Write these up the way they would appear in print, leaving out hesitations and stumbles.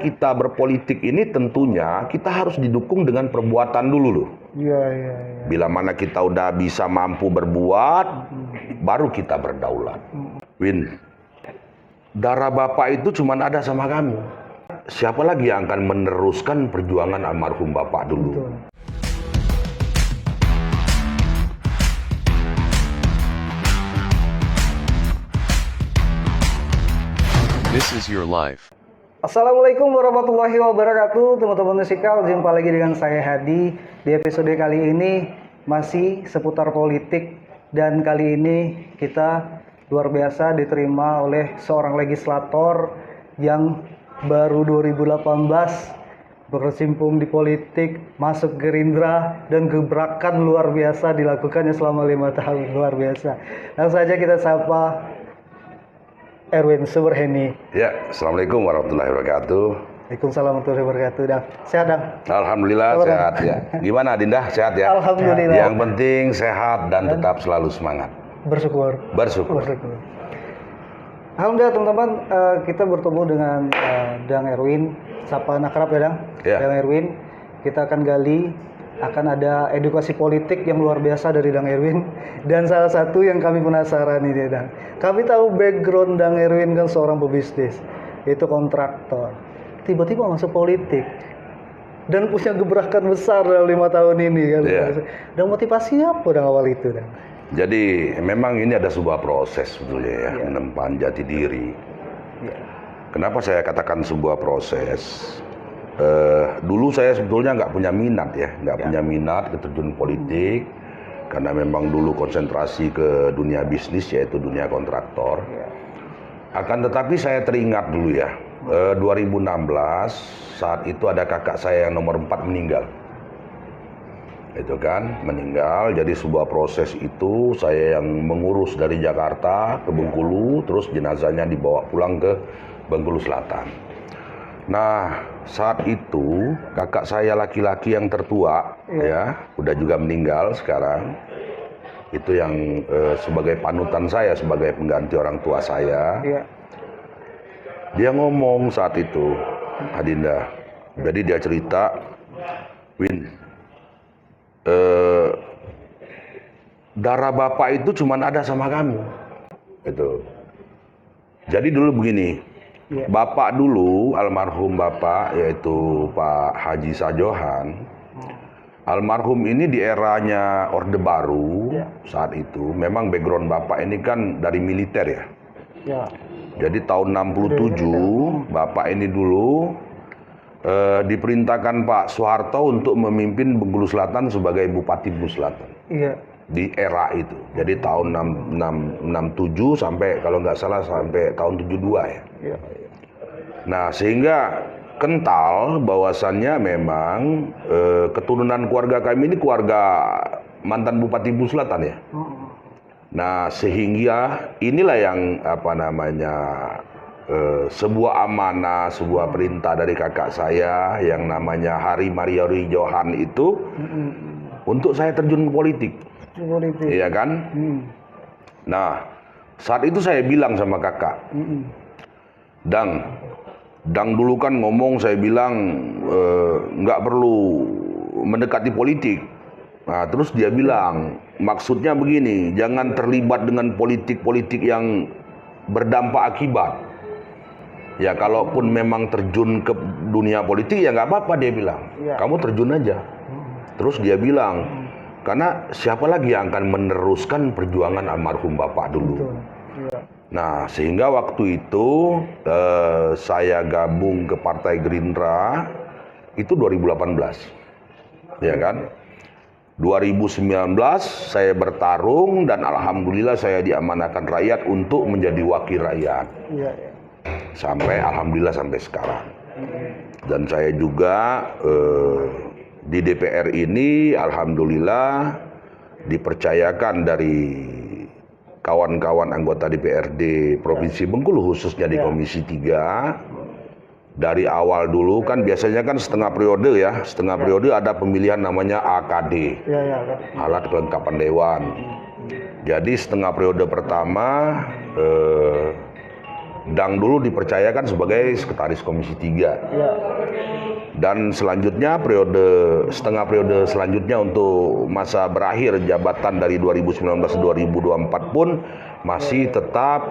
kita berpolitik ini tentunya kita harus didukung dengan perbuatan dulu loh. Iya. Bila mana kita udah bisa mampu berbuat, baru kita berdaulat. Win, darah Bapak itu cuma ada sama kamu. Siapa lagi yang akan meneruskan perjuangan almarhum Bapak dulu? Betul. This is your life. Assalamualaikum warahmatullahi wabarakatuh, teman-teman musikal. Jumpa lagi dengan saya Hadi. Di episode kali ini masih seputar politik, dan kali ini kita luar biasa diterima oleh seorang legislator yang baru 2018 berkecimpung di politik, masuk Gerindra, dan gebrakan luar biasa dilakukannya selama 5 tahun. Luar biasa. Langsung saja kita sapa Erwin Suberheni. Ya, Assalamualaikum warahmatullahi wabarakatuh. Waalaikumsalam warahmatullahi wabarakatuh. Dang, sehat dang? Alhamdulillah sehat ya. Gimana Dinda, sehat ya? Alhamdulillah. Yang penting sehat dan tetap selalu semangat. Bersyukur. Bersyukur. Alhamdulillah teman-teman, kita bertemu dengan Dang Erwin. Sapa akrab ya Dang? Ya. Dang Erwin. Kita akan gali, akan ada edukasi politik yang luar biasa dari Dang Erwin. Dan salah satu yang kami penasaran ini Dang, kami tahu background Dang Erwin kan seorang pebisnis, itu kontraktor, tiba-tiba masuk politik dan punya gebrakan besar dalam 5 tahun ini kan. Yeah. Dan motivasi apa Dang awal itu Dang? Jadi memang ini ada sebuah proses sebetulnya ya, Yeah. menempan jati diri. Ya. Kenapa saya katakan sebuah proses? Dulu saya sebetulnya nggak punya minat ya, punya minat ke terjun politik, karena memang dulu konsentrasi ke dunia bisnis, yaitu dunia kontraktor. Ya. Akan tetapi saya teringat dulu ya, 2016 saat itu ada kakak saya yang nomor 4 meninggal. Itu kan, meninggal, jadi sebuah proses itu saya yang mengurus dari Jakarta ke Bengkulu, terus jenazahnya dibawa pulang ke Bengkulu Selatan. Nah, saat itu kakak saya laki-laki yang tertua ya, udah juga meninggal sekarang. Itu yang sebagai panutan saya, sebagai pengganti orang tua saya. Ya. Dia ngomong saat itu, Adinda. Jadi dia cerita, Win, darah Bapak itu cuma ada sama kamu. Itu. Jadi dulu begini. Ya. Bapak dulu, almarhum Bapak, yaitu Pak Haji Sajohan, almarhum ini di eranya Orde Baru, saat itu, memang background Bapak ini kan dari militer ya. Ya. Jadi tahun 67, Bapak ini dulu diperintahkan Pak Soeharto untuk memimpin Bengkulu Selatan sebagai Bupati Bengkulu Selatan. Iya. Di era itu. Jadi tahun 67 sampai, kalau nggak salah, sampai tahun 72 ya. Iya. Nah, sehingga kental bahwasannya memang keturunan keluarga kami ini keluarga mantan Bupati Bengkulu Selatan ya. Nah, sehingga inilah yang sebuah amanah, sebuah perintah dari kakak saya yang namanya Hari Mariori Johan itu untuk saya terjun ke politik. Politik. Iya kan? Nah, saat itu saya bilang sama kakak, Dang dulu kan ngomong, saya bilang nggak perlu mendekati politik. Nah, terus dia bilang, maksudnya begini, jangan terlibat dengan politik-politik yang berdampak akibat. Ya, kalaupun memang terjun ke dunia politik ya nggak apa-apa, dia bilang. Ya. Kamu terjun aja. Terus dia bilang, karena siapa lagi yang akan meneruskan perjuangan almarhum Bapak dulu. Betul. Ya. Nah, sehingga waktu itu saya gabung ke Partai Gerindra itu 2018. Ya kan? 2019 saya bertarung dan alhamdulillah saya diamanahkan rakyat untuk menjadi wakil rakyat. Iya. Sampai alhamdulillah sampai sekarang. Dan saya juga di DPR ini alhamdulillah dipercayakan dari kawan-kawan anggota DPRD Provinsi Bengkulu, khususnya di Komisi 3. Dari awal dulu kan biasanya kan setengah periode ya, setengah periode ada pemilihan namanya AKD, alat kelengkapan dewan. Jadi setengah periode pertama Dang dulu dipercayakan sebagai sekretaris Komisi 3. Ya. Dan selanjutnya setengah periode selanjutnya untuk masa berakhir jabatan dari 2019-2024 pun masih tetap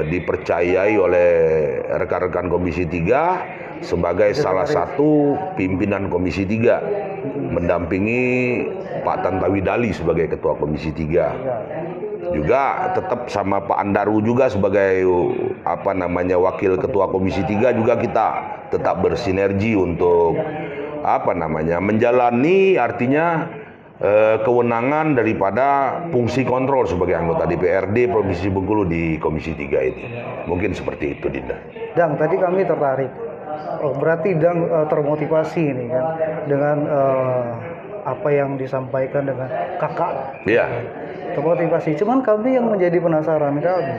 dipercayai oleh rekan-rekan Komisi 3 sebagai salah satu pimpinan Komisi 3, mendampingi Pak Tantowi Dali sebagai Ketua Komisi 3. Juga tetap sama Pak Andaru juga sebagai wakil Ketua Komisi 3, juga kita tetap bersinergi untuk menjalani artinya kewenangan daripada fungsi kontrol sebagai anggota DPRD Provinsi Bengkulu di Komisi 3 ini. Mungkin seperti itu, Dinda. Dang, tadi kami tertarik. Oh, berarti Dang termotivasi ini kan dengan apa yang disampaikan dengan kakak. Iya. Termotivasi. Cuman kami yang menjadi penasaran kami,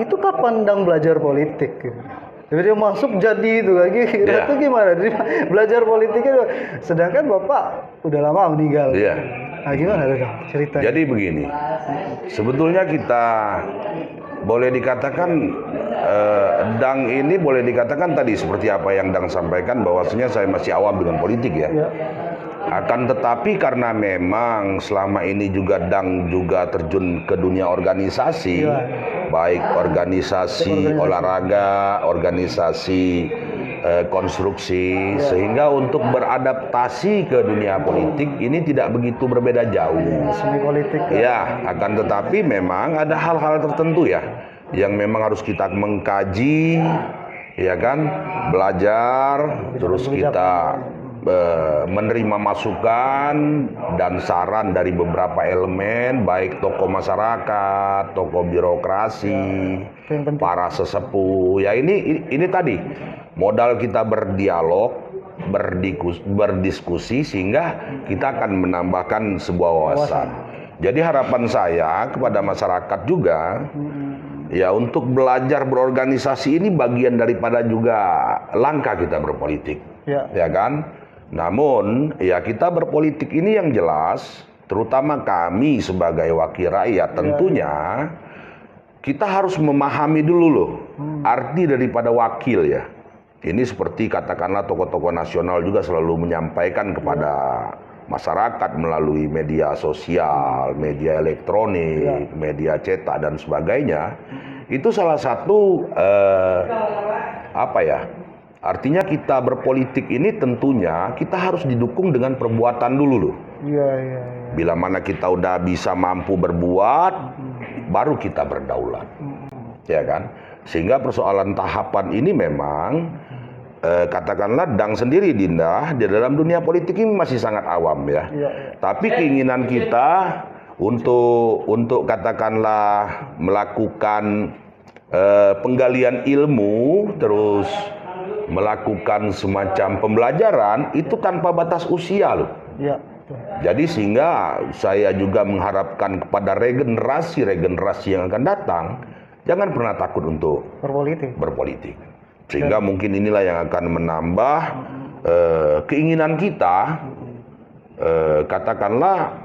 itu kapan Dang belajar politik? Gitu. Jadi dia masuk jadi itu lagi, Yeah. itu gimana? Jadi belajar politiknya, sedangkan bapak udah lama meninggal. Iya. Nah, gimana Dang ceritanya? Jadi begini, sebetulnya kita boleh dikatakan Dang ini boleh dikatakan tadi seperti apa yang Dang sampaikan, bahwasanya saya masih awam dengan politik ya. Ya. Akan tetapi karena memang selama ini juga Dang juga terjun ke dunia organisasi, Ya. baik organisasi olahraga, organisasi konstruksi, sehingga untuk beradaptasi ke dunia politik ini tidak begitu berbeda jauh. Seni politik. Ya, akan tetapi memang ada hal-hal tertentu ya yang memang harus kita mengkaji, ya kan, belajar, terus kita menerima masukan dan saran dari beberapa elemen, baik tokoh masyarakat, tokoh birokrasi, para sesepuh. Ya ini tadi modal kita berdialog, berdiskusi sehingga kita akan menambahkan sebuah wawasan. Jadi harapan saya kepada masyarakat juga, ya, untuk belajar berorganisasi ini bagian daripada juga langkah kita berpolitik, ya kan? Namun, ya kita berpolitik ini yang jelas, terutama kami sebagai wakil rakyat, tentunya kita harus memahami dulu loh arti daripada wakil ya. Ini seperti katakanlah tokoh-tokoh nasional juga selalu menyampaikan kepada masyarakat melalui media sosial, media elektronik, media cetak dan sebagainya. Itu salah satu artinya kita berpolitik ini tentunya kita harus didukung dengan perbuatan dulu loh. Iya. Bila mana kita udah bisa mampu berbuat, baru kita berdaulat. Ya kan? Sehingga persoalan tahapan ini memang katakanlah Dang sendiri, Dinda, di dalam dunia politik ini masih sangat awam ya. Tapi keinginan kita untuk katakanlah melakukan penggalian ilmu, terus melakukan semacam pembelajaran itu tanpa batas usia loh. Ya. Jadi sehingga saya juga mengharapkan kepada regenerasi yang akan datang, jangan pernah takut untuk berpolitik. Sehingga mungkin inilah yang akan menambah keinginan kita, katakanlah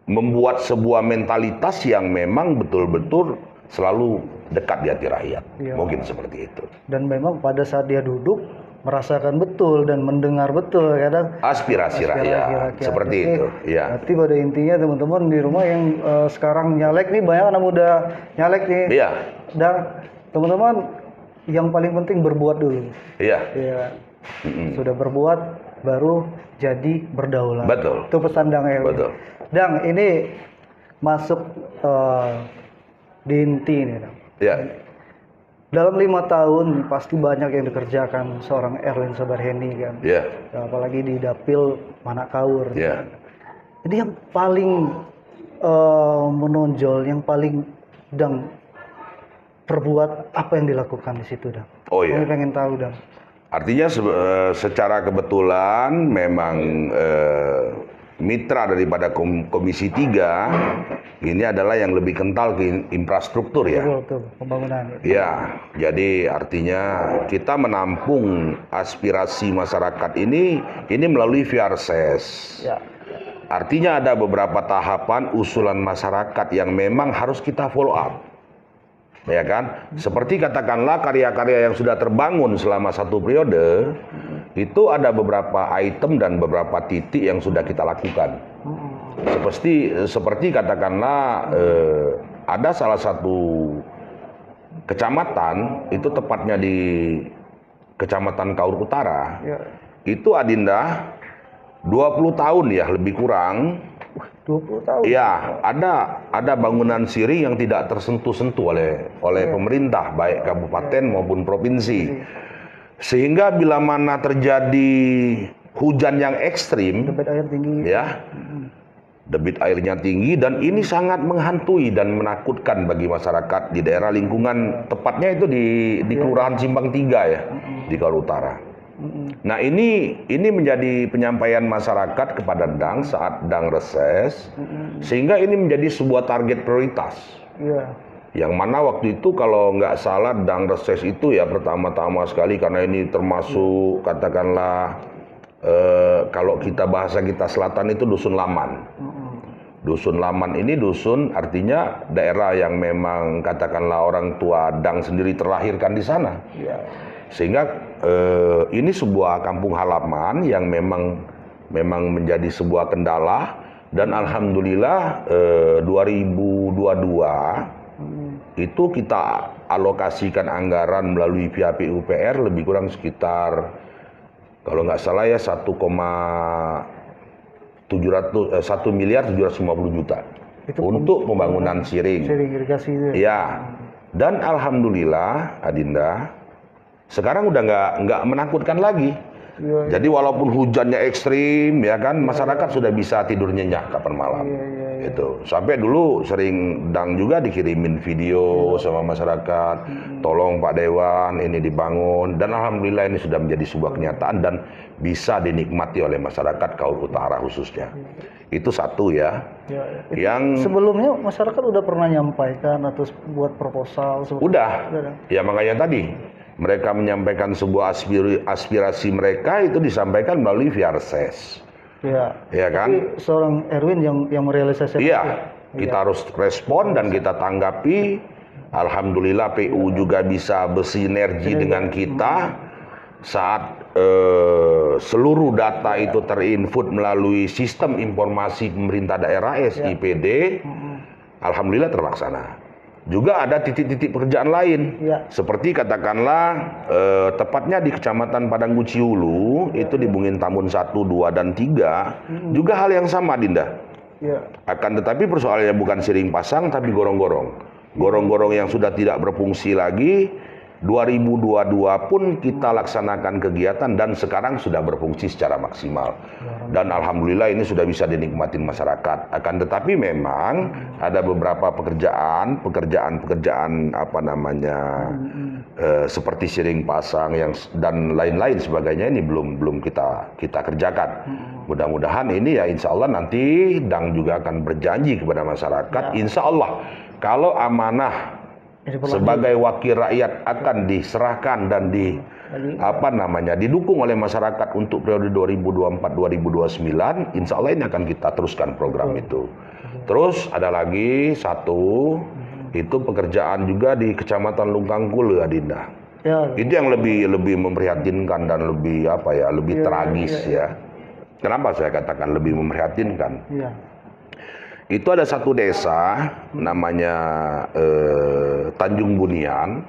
membuat sebuah mentalitas yang memang betul-betul selalu dekat di hati rakyat. Ya. Mungkin seperti itu. Dan memang pada saat dia duduk merasakan betul dan mendengar betul kadang aspirasi rakyat. Seperti itu. Ya. Berarti pada intinya teman-teman di rumah yang sekarang nyalek nih, banyak anak muda nyalek nih. Iya. Dan teman-teman yang paling penting berbuat dulu. Iya. Ya. Sudah berbuat baru jadi berdaulat. Betul. Itu pesan Dang ya. Betul. Dang, ini masuk di inti nih Dang. Ya. Dalam 5 tahun pasti banyak yang dikerjakan seorang Erwin Sabarheni kan. Ya. Apalagi di dapil Manakaur. Ya. Jadi yang paling menonjol, yang paling Dang perbuat apa yang dilakukan di situ Dang? Oh iya. Kami pengen tahu Dang. Artinya secara kebetulan memang mitra daripada Komisi 3 ini adalah yang lebih kental ke infrastruktur ya. Betul, pembangunan. Ya, jadi artinya kita menampung aspirasi masyarakat ini melalui Viarses. Ya. Artinya ada beberapa tahapan usulan masyarakat yang memang harus kita follow up. ya kan? Seperti katakanlah karya-karya yang sudah terbangun selama satu periode, itu ada beberapa item dan beberapa titik yang sudah kita lakukan. Seperti katakanlah ada salah satu kecamatan, itu tepatnya di Kecamatan Kaur Utara, itu Adinda 20 tahun ya lebih kurang. 20 tahun. Ya, ada bangunan siri yang tidak tersentuh-sentuh oleh pemerintah baik kabupaten maupun provinsi. Sehingga bila mana terjadi hujan yang ekstrim, Debit air tinggi. ya, debit airnya tinggi dan ini sangat menghantui dan menakutkan bagi masyarakat di daerah lingkungan, tepatnya itu di Kelurahan Simpang 3 ya, di Kaur Utara. Nah ini menjadi penyampaian masyarakat kepada Dang saat Dang reses, sehingga ini menjadi sebuah target prioritas. Iya. Yang mana waktu itu kalau nggak salah Dang reses itu ya pertama-tama sekali karena ini termasuk katakanlah kalau bahasa kita selatan itu dusun Laman. Dusun Laman ini dusun artinya daerah yang memang katakanlah orang tua Dang sendiri terlahirkan di sana. Sehingga ini sebuah kampung halaman yang memang menjadi sebuah kendala dan alhamdulillah 2022 itu kita alokasikan anggaran melalui pihak PUPR lebih kurang sekitar kalau nggak salah ya 1 miliar 750 juta Itu untuk pembangunan siring. Siring irigasi itu. Ya, dan alhamdulillah Adinda sekarang udah nggak menakutkan lagi. Jadi walaupun hujannya ekstrim ya kan masyarakat sudah bisa tidur nyenyak kapan malam. Itu sampai dulu sering Dang juga dikirimin video sama masyarakat, tolong Pak Dewan ini dibangun dan alhamdulillah ini sudah menjadi sebuah kenyataan dan bisa dinikmati oleh masyarakat Kaur Utara khususnya. Itu satu ya. Yang sebelumnya masyarakat udah pernah nyampaikan atau buat proposal. Udah. Ya makanya tadi mereka menyampaikan sebuah aspirasi mereka itu disampaikan melalui via reses. Ya kan? Tapi seorang Erwin yang merealisasikan. Iya, kita harus respon dan kita tanggapi. Alhamdulillah PU juga bisa bersinergi dengan kita saat seluruh data itu terinput melalui sistem informasi pemerintah daerah SIPD. Alhamdulillah terlaksana. Juga ada titik-titik pekerjaan lain, seperti katakanlah tepatnya di Kecamatan Padangguci Hulu, itu di Bungin Tambun 1, 2, dan 3, juga hal yang sama Dinda. Akan tetapi persoalannya bukan siring pasang, tapi gorong-gorong. Gorong-gorong yang sudah tidak berfungsi lagi, 2022 pun kita laksanakan kegiatan dan sekarang sudah berfungsi secara maksimal. Dan alhamdulillah ini sudah bisa dinikmati masyarakat. Akan tetapi memang ada beberapa pekerjaan seperti siring pasang dan lain-lain sebagainya ini belum kita kerjakan. Mudah-mudahan ini ya insya Allah nanti Dang juga akan berjanji kepada masyarakat, insya Allah kalau amanah sebagai wakil rakyat akan diserahkan dan didukung oleh masyarakat untuk periode 2024-2029, insya Allah ini akan kita teruskan program itu. Terus ada lagi satu, itu pekerjaan juga di Kecamatan Lungkangkul, Adinda. Itu yang lebih memprihatinkan dan lebih tragis ya. Kenapa saya katakan lebih memprihatinkan? Itu ada satu desa namanya Tanjung Bunian.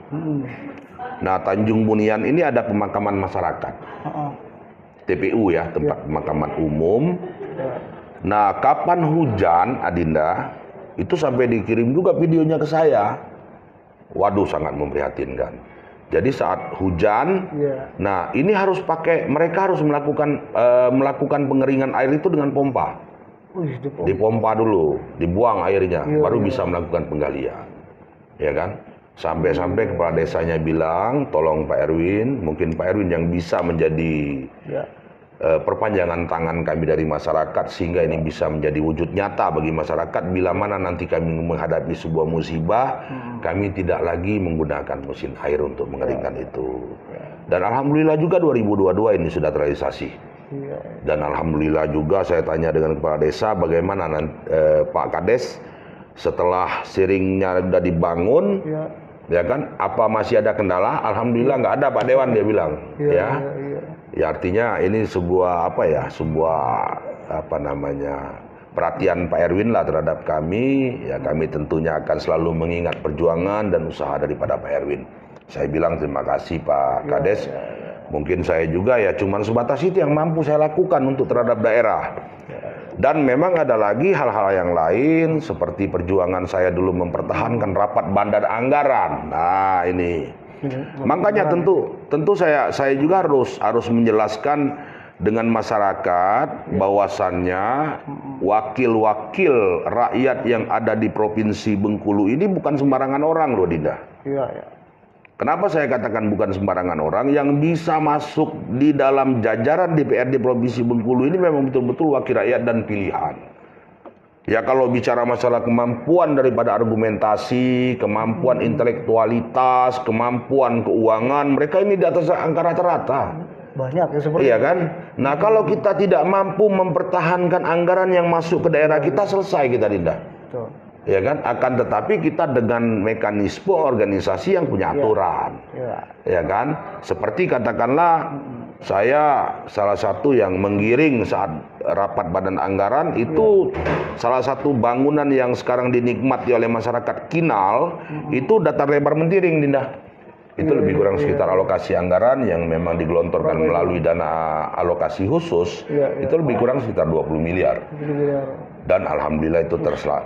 Nah, Tanjung Bunian ini ada pemakaman masyarakat. TPU ya, tempat pemakaman umum. Nah, kapan hujan, Adinda, itu sampai dikirim juga videonya ke saya. Waduh, sangat memprihatinkan. Jadi saat hujan, nah ini mereka harus melakukan pengeringan air itu dengan pompa. Dipompa dulu, dibuang airnya, baru bisa melakukan penggalian, ya kan? Sampai kepala desanya bilang, tolong Pak Erwin, mungkin Pak Erwin yang bisa menjadi perpanjangan tangan kami dari masyarakat sehingga ini bisa menjadi wujud nyata bagi masyarakat. Bila mana nanti kami menghadapi sebuah musibah, kami tidak lagi menggunakan mesin air untuk mengeringkan itu. Dan alhamdulillah juga 2022 ini sudah terrealisasi. Dan alhamdulillah juga saya tanya dengan kepala desa bagaimana Pak Kades setelah siringnya sudah dibangun, Ya kan? Apa masih ada kendala? Alhamdulillah nggak ada Pak Dewan, dia bilang. Iya, Ya. iya. Ya artinya ini sebuah apa ya? Sebuah apa namanya? Perhatian Pak Erwin lah terhadap kami. Ya kami tentunya akan selalu mengingat perjuangan dan usaha daripada Pak Erwin. Saya bilang terima kasih Pak Kades. Mungkin saya juga ya cuman sebatas itu yang mampu saya lakukan untuk terhadap daerah. Dan memang ada lagi hal-hal yang lain seperti perjuangan saya dulu mempertahankan rapat bandar anggaran. Nah, ini. Makanya tentu saya juga harus menjelaskan dengan masyarakat bahwasannya wakil-wakil rakyat yang ada di Provinsi Bengkulu ini bukan sembarangan orang loh, Dinda. Iya, iya. Kenapa saya katakan bukan sembarangan orang? Yang bisa masuk di dalam jajaran DPRD Provinsi Bengkulu ini memang betul-betul wakil rakyat dan pilihan. Ya kalau bicara masalah kemampuan daripada argumentasi, kemampuan intelektualitas, kemampuan keuangan, mereka ini di atas angka rata-rata. Banyak ya seperti Iya kan? Nah kalau kita tidak mampu mempertahankan anggaran yang masuk ke daerah kita, selesai kita, Dinda. Betul. Ya kan, akan tetapi kita dengan mekanisme organisasi yang punya aturan. Ya kan, seperti katakanlah saya salah satu yang menggiring saat rapat badan anggaran itu salah satu bangunan yang sekarang dinikmati oleh masyarakat Kinal itu datar lebar mentiring, Dinda. Itu lebih kurang sekitar alokasi anggaran yang memang digelontorkan melalui dana alokasi khusus, itu lebih kurang sekitar 20 miliar. Dan alhamdulillah itu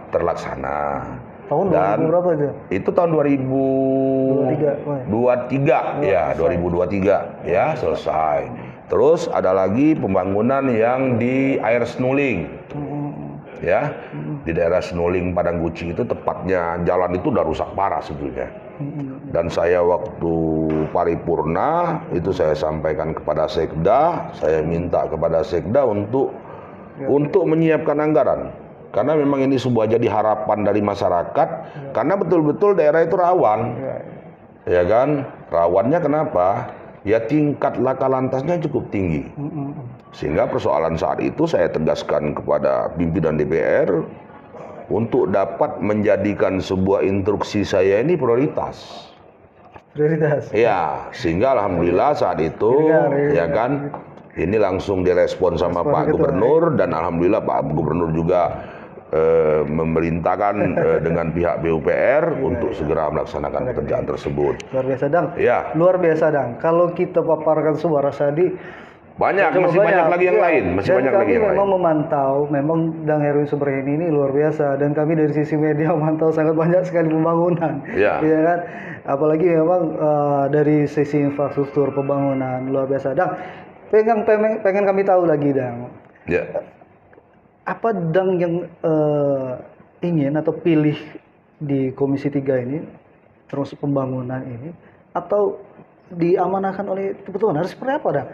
terlaksana. Tahun Dan 2000 berapa itu? itu tahun 2023 ya, 2023 ya selesai. Terus ada lagi pembangunan yang di air Senuling. Ya, di daerah Senuling Padang Guci itu tepatnya jalan itu udah rusak parah sebetulnya. Dan saya waktu paripurna itu saya sampaikan kepada Sekda, saya minta kepada Sekda untuk menyiapkan anggaran. Karena memang ini sebuah jadi harapan dari masyarakat, karena betul-betul daerah itu rawan. Ya kan? Rawannya kenapa? Ya tingkat laka lantasnya cukup tinggi. Sehingga persoalan saat itu saya tegaskan kepada pimpinan DPR untuk dapat menjadikan sebuah instruksi saya ini prioritas. Prioritas. Ya, sehingga alhamdulillah saat itu ya kan ini langsung direspon sama Pak Gubernur dan alhamdulillah Pak Gubernur juga memerintahkan dengan pihak PUPR untuk segera melaksanakan pekerjaan tersebut. Luar biasa, Dang. Ya. Luar biasa, Dang. Kalau kita paparkan suara tadi masih banyak lagi yang lain, masih banyak lagi yang lain. Kami memang memantau, memang Dang Erwin Subraheni ini luar biasa dan kami dari sisi media memantau sangat banyak sekali pembangunan. Ya. Iya kan? Apalagi memang dari sisi infrastruktur pembangunan luar biasa. Dang, pengen kami tahu lagi, Dang. Ya. Apa Dang yang ingin atau pilih di Komisi 3 ini termasuk pembangunan ini atau diamanahkan oleh kebutuhan harus seperti apa, Dang?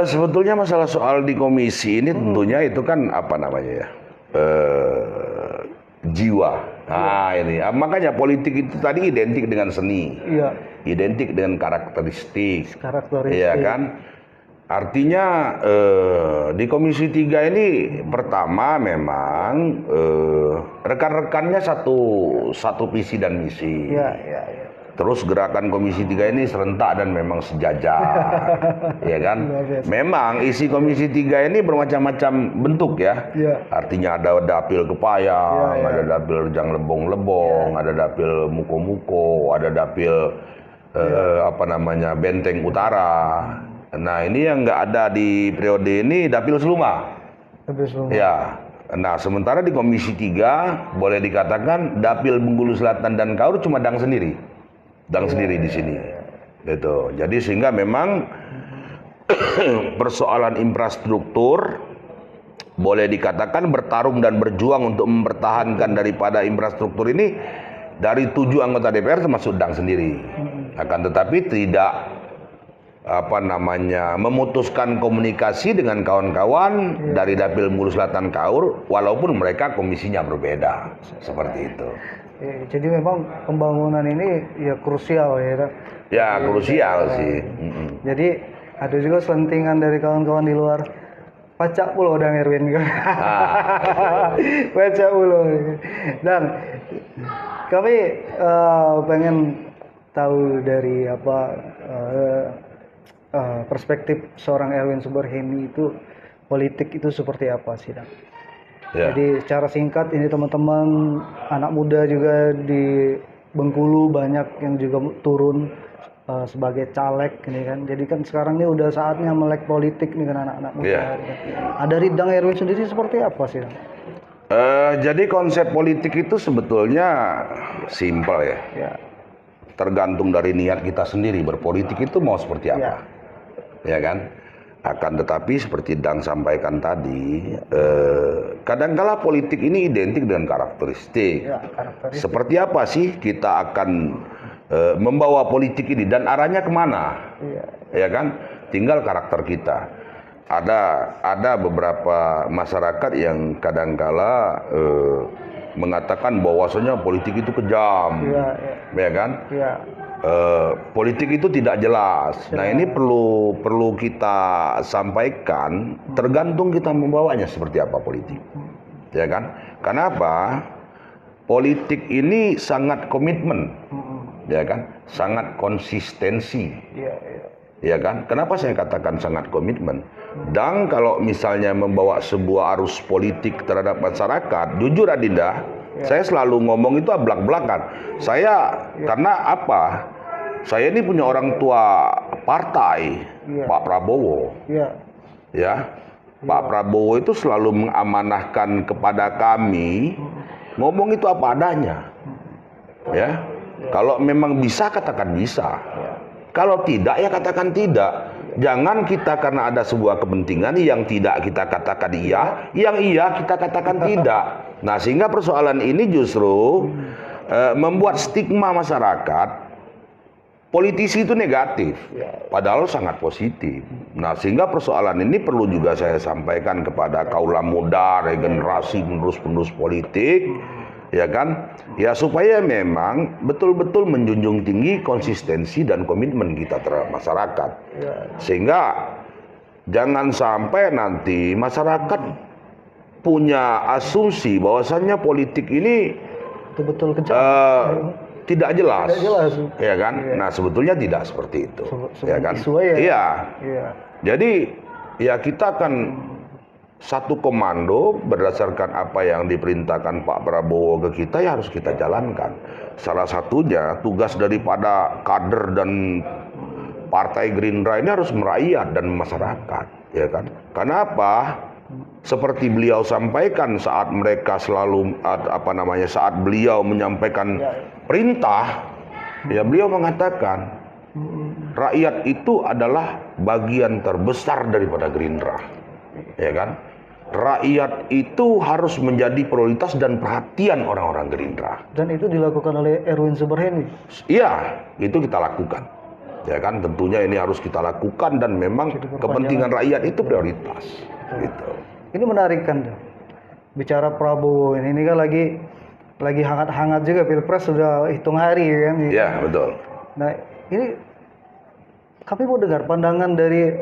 Sebetulnya masalah soal di komisi ini tentunya itu kan apa namanya ya, jiwa. Nah ini makanya politik itu tadi identik dengan seni, identik dengan karakteristik, iya kan. Artinya di Komisi 3 ini pertama memang rekan-rekannya satu visi dan misi. Terus gerakan Komisi 3 ini serentak dan memang sejajar, ya kan? Memang isi Komisi 3 ini bermacam-macam bentuk ya. Artinya ada dapil Kepayang, ada dapil Rejang Lebong-Lebong, ada dapil Muko-Muko, ada dapil Benteng Utara. Nah ini yang nggak ada di periode ini dapil Seluma. Ya. Nah sementara di Komisi 3 boleh dikatakan dapil Bengkulu Selatan dan Kaur cuma Dang sendiri. Sendiri di sini, gitu. Jadi sehingga memang persoalan infrastruktur boleh dikatakan bertarung dan berjuang untuk mempertahankan daripada infrastruktur ini dari 7 anggota DPR termasuk Dang sendiri. Akan tetapi tidak memutuskan komunikasi dengan kawan-kawan dari dapil Bengkulu Selatan Kaur, walaupun mereka komisinya berbeda, seperti itu. Jadi memang pembangunan ini ya krusial ya. Ya krusial sih. Jadi ada juga selentingan dari kawan-kawan di luar. Pacak pulau Dang Erwin. Pacak pulau. Dan kami pengen tahu dari perspektif seorang Erwin Subarheni itu politik itu seperti apa sih, Dan? Ya. Jadi secara singkat ini teman-teman anak muda juga di Bengkulu banyak yang juga turun sebagai caleg ini kan. Jadi kan sekarang ini udah saatnya melek politik nih kan anak-anak muda. Iya. Kan. Dari Dang Erwin sendiri seperti apa sih, Dan? Jadi konsep politik itu sebetulnya simpel ya. Ya. Tergantung dari niat kita sendiri berpolitik itu mau seperti apa. Ya kan? Akan tetapi seperti Dang sampaikan tadi, kadangkala politik ini identik dengan karakteristik. Ya, karakteristik. Seperti apa sih kita akan membawa politik ini dan arahnya kemana? Iya. Ya kan? Tinggal karakter kita. Ada beberapa masyarakat yang kadangkala mengatakan bahwasanya politik itu kejam, ya kan? Iya. Politik itu tidak jelas. Nah ini perlu kita sampaikan, tergantung kita membawanya seperti apa politik, ya kan? Kenapa? Politik ini sangat komitmen, ya kan? Sangat konsistensi. Iya. Ya kan? Kenapa saya katakan sangat komitmen? Dan kalau misalnya membawa sebuah arus politik terhadap masyarakat, jujur Adinda, saya selalu ngomong itu ablak-belakan. Karena apa? Saya ini punya orang tua partai, Pak Prabowo. Ya, Pak Prabowo itu selalu mengamanahkan kepada kami, ngomong itu apa adanya. Ya, kalau memang bisa katakan bisa. Kalau tidak ya katakan tidak. Jangan kita karena ada sebuah kepentingan yang tidak kita katakan iya, yang iya kita katakan tidak. Nah sehingga persoalan ini justru membuat stigma masyarakat politisi itu negatif, padahal sangat positif. Nah sehingga persoalan ini perlu juga saya sampaikan kepada kaula muda, regenerasi penerus-penerus politik. Ya kan, ya supaya memang betul-betul menjunjung tinggi konsistensi dan komitmen kita terhadap masyarakat, sehingga jangan sampai nanti masyarakat punya asumsi bahwasannya politik ini betul kejam, tidak jelas, ya kan? Iya. Nah sebetulnya tidak seperti itu, ya kan? Iya. Jadi ya kita akan satu komando berdasarkan apa yang diperintahkan Pak Prabowo ke kita ya harus kita jalankan. Salah satunya tugas daripada kader dan Partai Gerindra ini harus merakyat dan masyarakat, ya kan? Kenapa? Seperti beliau sampaikan saat mereka selalu saat beliau menyampaikan perintah, ya beliau mengatakan rakyat itu adalah bagian terbesar daripada Gerindra, ya kan? Rakyat itu harus menjadi prioritas dan perhatian orang-orang Gerindra. Dan itu dilakukan oleh Erwin Subarheni. Iya, itu kita lakukan. Ya kan, tentunya ini harus kita lakukan dan memang kepentingan rakyat itu prioritas. Gitu. Ini menarik kan, bicara Prabowo ini kan lagi hangat-hangat juga Pilpres sudah hitung hari kan. Iya, betul. Nah, ini kami mau dengar pandangan dari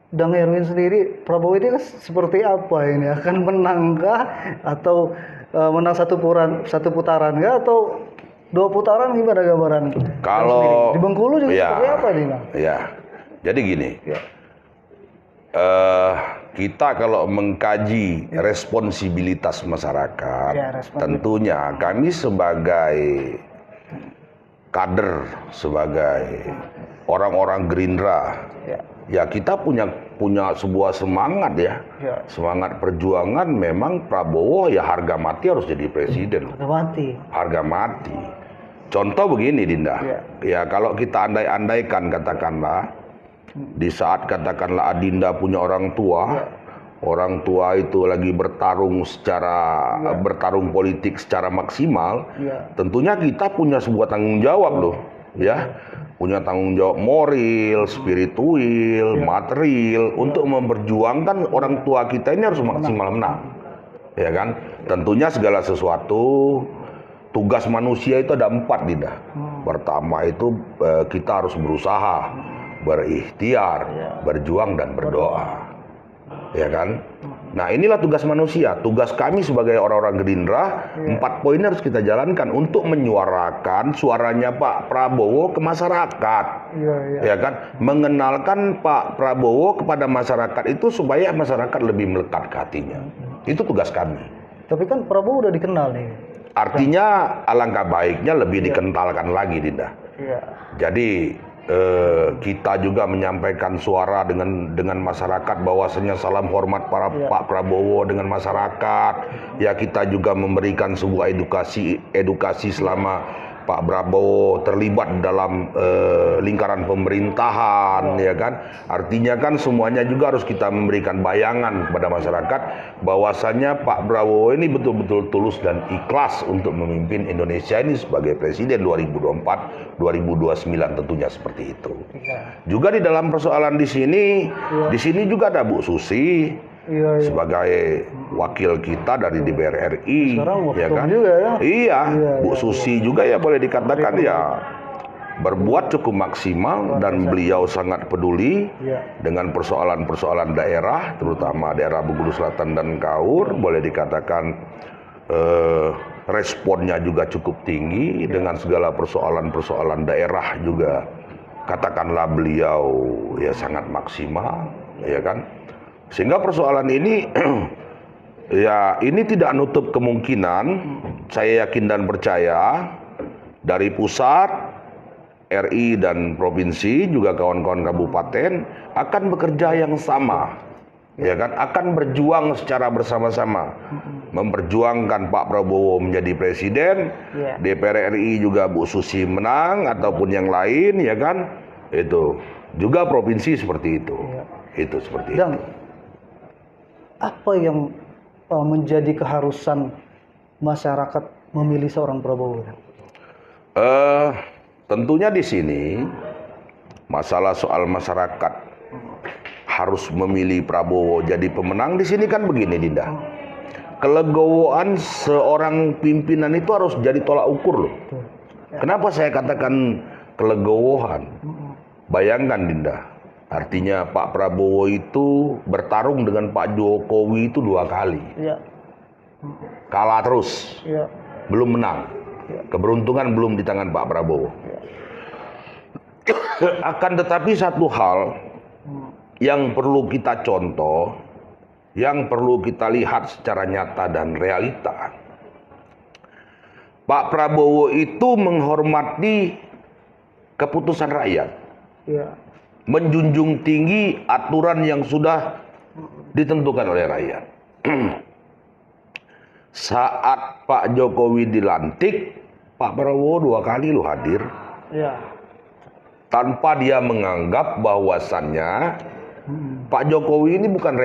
Dang Erwin sendiri, Prabowo ini seperti apa ini? Akan menangkah atau menang satu putaran kah atau dua putaran, gimana gambaran? Kalau di Bengkulu juga seperti apa nih, Bang? Ya, jadi gini. Kita kalau mengkaji responsibilitas masyarakat, tentunya kami sebagai kader, sebagai orang-orang Gerindra, ya kita punya sebuah semangat ya. Semangat perjuangan memang Prabowo ya harga mati harus jadi presiden. Harga mati. Contoh begini Dinda. Ya kalau kita andai-andaikan katakanlah di saat katakanlah Adinda punya orang tua itu lagi bertarung bertarung politik secara maksimal, tentunya kita punya sebuah tanggung jawab loh, ya. Punya tanggung jawab moral, spiritual, material untuk memperjuangkan orang tua kita ini harus maksimal menang. Ya kan? Tentunya segala sesuatu tugas manusia itu ada 4 Dinda. Pertama itu kita harus berusaha, berikhtiar, berjuang dan berdoa. Ya kan? Nah, inilah tugas manusia. Tugas kami sebagai orang-orang Gerindra, 4 poin harus kita jalankan untuk menyuarakan suaranya Pak Prabowo ke masyarakat. Ya kan? Mengenalkan Pak Prabowo kepada masyarakat itu supaya masyarakat lebih melekat ke hatinya. Itu tugas kami. Tapi kan Prabowo udah dikenal nih. Artinya alangkah baiknya lebih dikentalkan lagi, Dinda. Jadi kita juga menyampaikan suara dengan masyarakat bahwasanya salam hormat para Pak Prabowo dengan masyarakat. Ya, kita juga memberikan sebuah edukasi selama Pak Prabowo terlibat dalam lingkaran pemerintahan, ya kan? Artinya kan semuanya juga harus kita memberikan bayangan kepada masyarakat bahwasanya Pak Prabowo ini betul-betul tulus dan ikhlas untuk memimpin Indonesia ini sebagai presiden 2024-2029 tentunya seperti itu. Juga di dalam persoalan di sini juga ada Bu Susi. Sebagai wakil kita dari DPR RI, ya kan? Juga, ya? Bu Susi juga ya boleh dikatakan ya berbuat cukup maksimal dan beliau sangat peduli dengan persoalan-persoalan daerah, terutama daerah Bengkulu Selatan dan Kaur. Boleh dikatakan responnya juga cukup tinggi dengan segala persoalan-persoalan daerah juga. Katakanlah beliau ya sangat maksimal, ya kan? Sehingga persoalan ini ya ini tidak nutup kemungkinan, saya yakin dan percaya dari pusat, RI dan provinsi juga kawan-kawan kabupaten akan bekerja yang sama, ya kan, akan berjuang secara bersama-sama memperjuangkan Pak Prabowo menjadi presiden, DPR RI juga Bu Susi menang ataupun yang lain, ya kan, itu juga provinsi seperti itu, itu seperti itu. Apa yang menjadi keharusan masyarakat memilih seorang Prabowo? Tentunya di sini masalah soal masyarakat harus memilih Prabowo jadi pemenang di sini kan begini, Dinda. Kelegowoan seorang pimpinan itu harus jadi tolak ukur loh. Kenapa saya katakan kelegowoan? Bayangkan, Dinda. Artinya Pak Prabowo itu bertarung dengan Pak Jokowi itu 2 kali. Kalah terus. Belum menang. Keberuntungan belum di tangan Pak Prabowo. Akan tetapi satu hal yang perlu kita contoh, yang perlu kita lihat secara nyata dan realita. Pak Prabowo itu menghormati keputusan rakyat. Menjunjung tinggi aturan yang sudah ditentukan oleh rakyat. Saat Pak Jokowi dilantik, Pak Prabowo 2 kali loh hadir. Tanpa dia menganggap bahwasannya Pak Jokowi ini bukan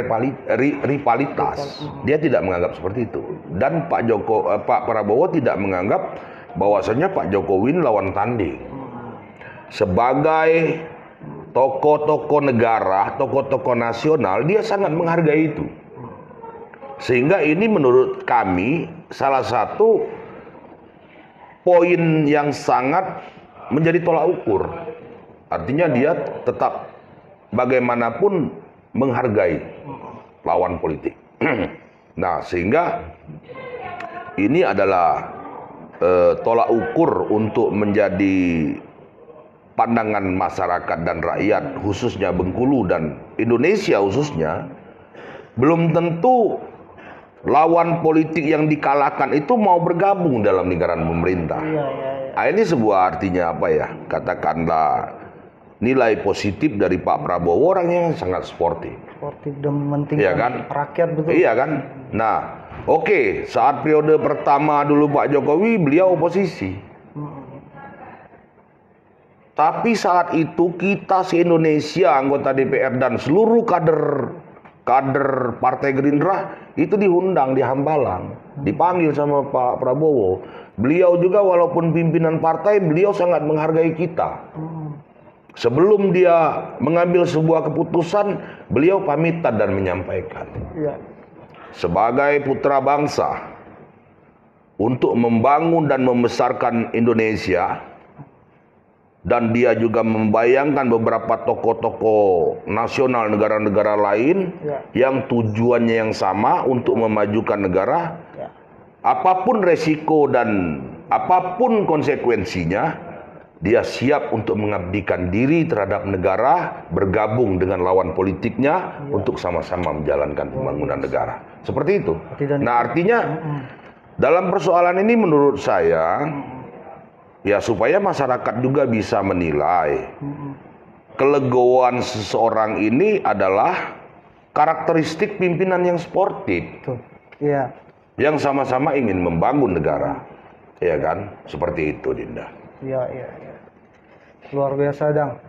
rivalitas. Dia tidak menganggap seperti itu. Dan Pak Prabowo tidak menganggap bahwasannya Pak Jokowi ini lawan tanding. Sebagai tokoh-tokoh negara, tokoh-tokoh nasional, dia sangat menghargai itu. Sehingga ini menurut kami salah satu poin yang sangat menjadi tolak ukur. Artinya dia tetap bagaimanapun menghargai lawan politik. Nah, sehingga ini adalah tolak ukur untuk menjadi pandangan masyarakat dan rakyat khususnya Bengkulu dan Indonesia khususnya. Belum tentu lawan politik yang dikalahkan itu mau bergabung dalam lingkaran pemerintah. Ini sebuah artinya apa ya? Katakanlah nilai positif dari Pak Prabowo, orangnya sangat sportif. Sportif dan mementingkan rakyat, betul. Iya kan? Nah, oke, saat periode pertama dulu Pak Jokowi beliau oposisi. Tapi saat itu kita se-Indonesia, anggota DPR dan seluruh kader Partai Gerindra itu diundang di Hambalang, dipanggil sama Pak Prabowo. Beliau juga walaupun pimpinan partai, beliau sangat menghargai kita. Sebelum dia mengambil sebuah keputusan, beliau pamitan dan menyampaikan. Sebagai putra bangsa, untuk membangun dan membesarkan Indonesia, dan dia juga membayangkan beberapa tokoh-tokoh nasional negara-negara lain yang tujuannya yang sama untuk memajukan negara. Apapun resiko dan apapun konsekuensinya, dia siap untuk mengabdikan diri terhadap negara, bergabung dengan lawan politiknya untuk sama-sama menjalankan pembangunan negara. Seperti itu. Nah, artinya dalam persoalan ini menurut saya, ya supaya masyarakat juga bisa menilai kelegoan seseorang ini adalah karakteristik pimpinan yang sportif. Iya. Yang sama-sama ingin membangun negara. Ya kan? Seperti itu, Dinda. Iya. Luar biasa, Dang.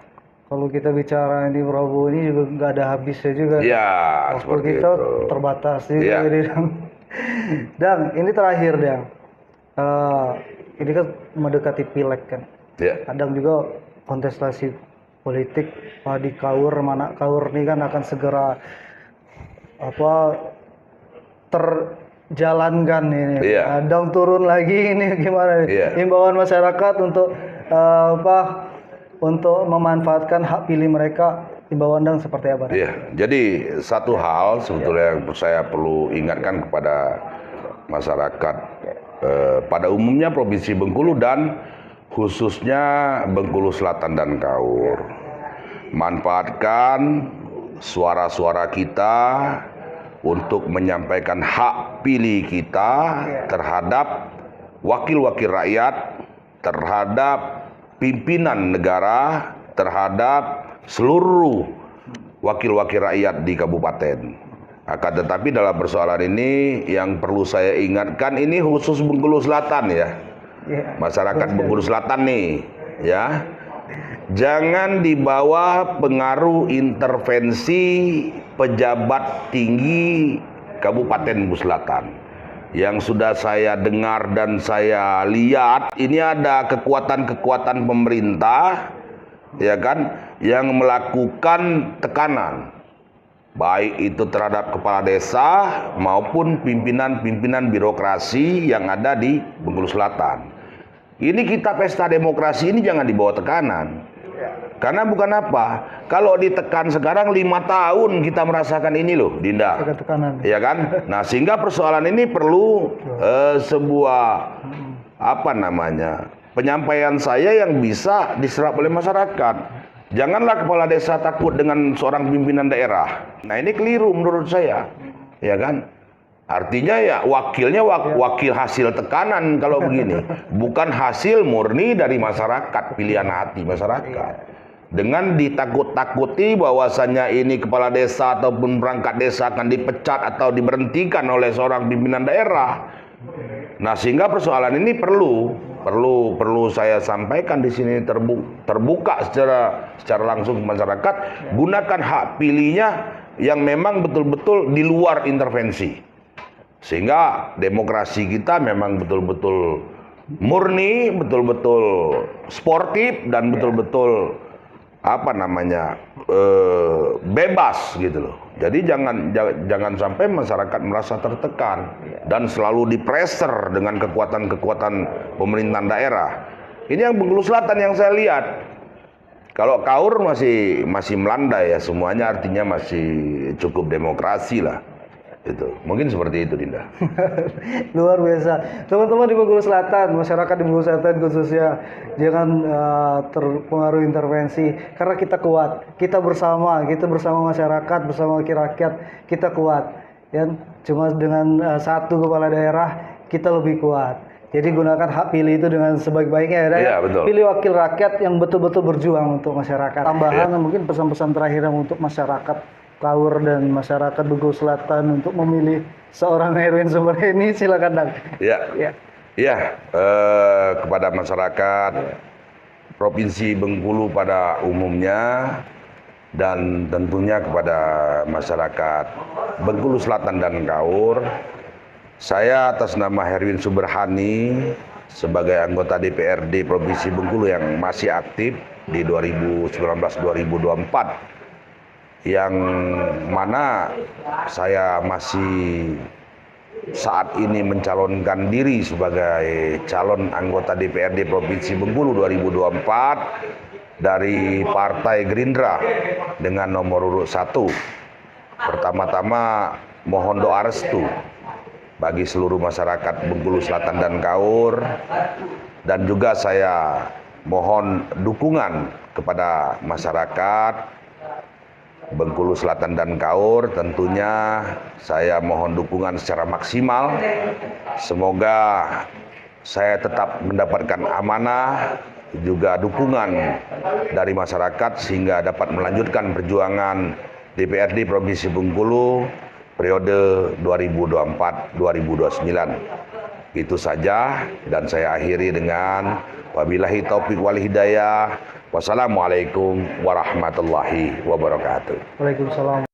Kalau kita bicara ini Prabowo ini juga nggak ada habisnya juga. Ya, waktu seperti kita itu. terbatas juga, Dang. Dang, ini terakhir, Dang. Ini kan mendekati pileg kan. Ya. Kadang juga kontestasi politik di Kaur, mana Kaur ini kan akan segera terjalankan ini. Iya. Kadang turun lagi ini gimana? Iya. Himbauan masyarakat untuk untuk memanfaatkan hak pilih mereka. Himbauan Dang seperti apa? Iya. Jadi satu hal sebetulnya yang saya perlu ingatkan kepada masyarakat pada umumnya Provinsi Bengkulu dan khususnya Bengkulu Selatan dan Kaur. Manfaatkan suara-suara kita untuk menyampaikan hak pilih kita terhadap wakil-wakil rakyat, terhadap pimpinan negara, terhadap seluruh wakil-wakil rakyat di kabupaten. Akan tetapi dalam persoalan ini yang perlu saya ingatkan, ini khusus Bengkulu Selatan ya. Masyarakat Bengkulu Selatan nih ya. Jangan dibawa pengaruh intervensi pejabat tinggi Kabupaten Bengkulu Selatan. Yang sudah saya dengar dan saya lihat, ini ada kekuatan-kekuatan pemerintah ya kan yang melakukan tekanan baik itu terhadap kepala desa maupun pimpinan-pimpinan birokrasi yang ada di Bengkulu Selatan. Ini kita pesta demokrasi ini jangan dibawa tekanan. Karena bukan apa, kalau ditekan sekarang 5 tahun kita merasakan ini loh, Dinda. Tekanan. Ya kan? Nah, sehingga persoalan ini perlu sebuah penyampaian saya yang bisa diserap oleh masyarakat. Janganlah kepala desa takut dengan seorang pimpinan daerah. Nah, ini keliru menurut saya. Ya kan? Artinya ya wakilnya wakil hasil tekanan kalau begini. Bukan hasil murni dari masyarakat, pilihan hati masyarakat. Dengan ditakut-takuti bahwasannya ini kepala desa ataupun perangkat desa akan dipecat atau diberhentikan oleh seorang pimpinan daerah. Nah, sehingga persoalan ini perlu saya sampaikan di sini terbuka secara langsung ke masyarakat. Gunakan hak pilihnya yang memang betul-betul di luar intervensi, sehingga demokrasi kita memang betul-betul murni, betul-betul sportif dan betul-betul bebas gitu loh. Jadi jangan sampai masyarakat merasa tertekan dan selalu dipreser dengan kekuatan-kekuatan pemerintahan daerah. Ini yang Bengkulu Selatan yang saya lihat. Kalau Kaur masih melandai ya, semuanya artinya masih cukup demokrasi lah. Itu mungkin seperti itu, Dinda. Luar biasa, teman-teman di Bengkulu Selatan, masyarakat di Bengkulu Selatan khususnya, jangan terpengaruh intervensi karena kita kuat, kita bersama masyarakat, bersama rakyat, kita kuat. Ya, cuma dengan satu kepala daerah kita lebih kuat. Jadi gunakan hak pilih itu dengan sebaik-baiknya ya. Iya, betul. Pilih wakil rakyat yang betul-betul berjuang untuk masyarakat. Tambahan mungkin pesan-pesan terakhir untuk masyarakat Kaur dan masyarakat Bengkulu Selatan untuk memilih seorang Herwin seperti ini, silakan Dang. Kepada masyarakat Provinsi Bengkulu pada umumnya dan tentunya kepada masyarakat Bengkulu Selatan dan Kaur, saya atas nama Herwin Suberhani sebagai anggota DPRD Provinsi Bengkulu yang masih aktif di 2019-2024, yang mana saya masih saat ini mencalonkan diri sebagai calon anggota DPRD Provinsi Bengkulu 2024 dari Partai Gerindra dengan nomor urut 1. Pertama-tama mohon doa restu bagi seluruh masyarakat Bengkulu Selatan dan Kaur, dan juga saya mohon dukungan kepada masyarakat Bengkulu Selatan dan Kaur. Tentunya saya mohon dukungan secara maksimal. Semoga saya tetap mendapatkan amanah juga dukungan dari masyarakat sehingga dapat melanjutkan perjuangan DPRD Provinsi Bengkulu periode 2024-2029. Itu saja, dan saya akhiri dengan wabillahi taufik wal hidayah. Wassalamualaikum warahmatullahi wabarakatuh. Waalaikumsalam.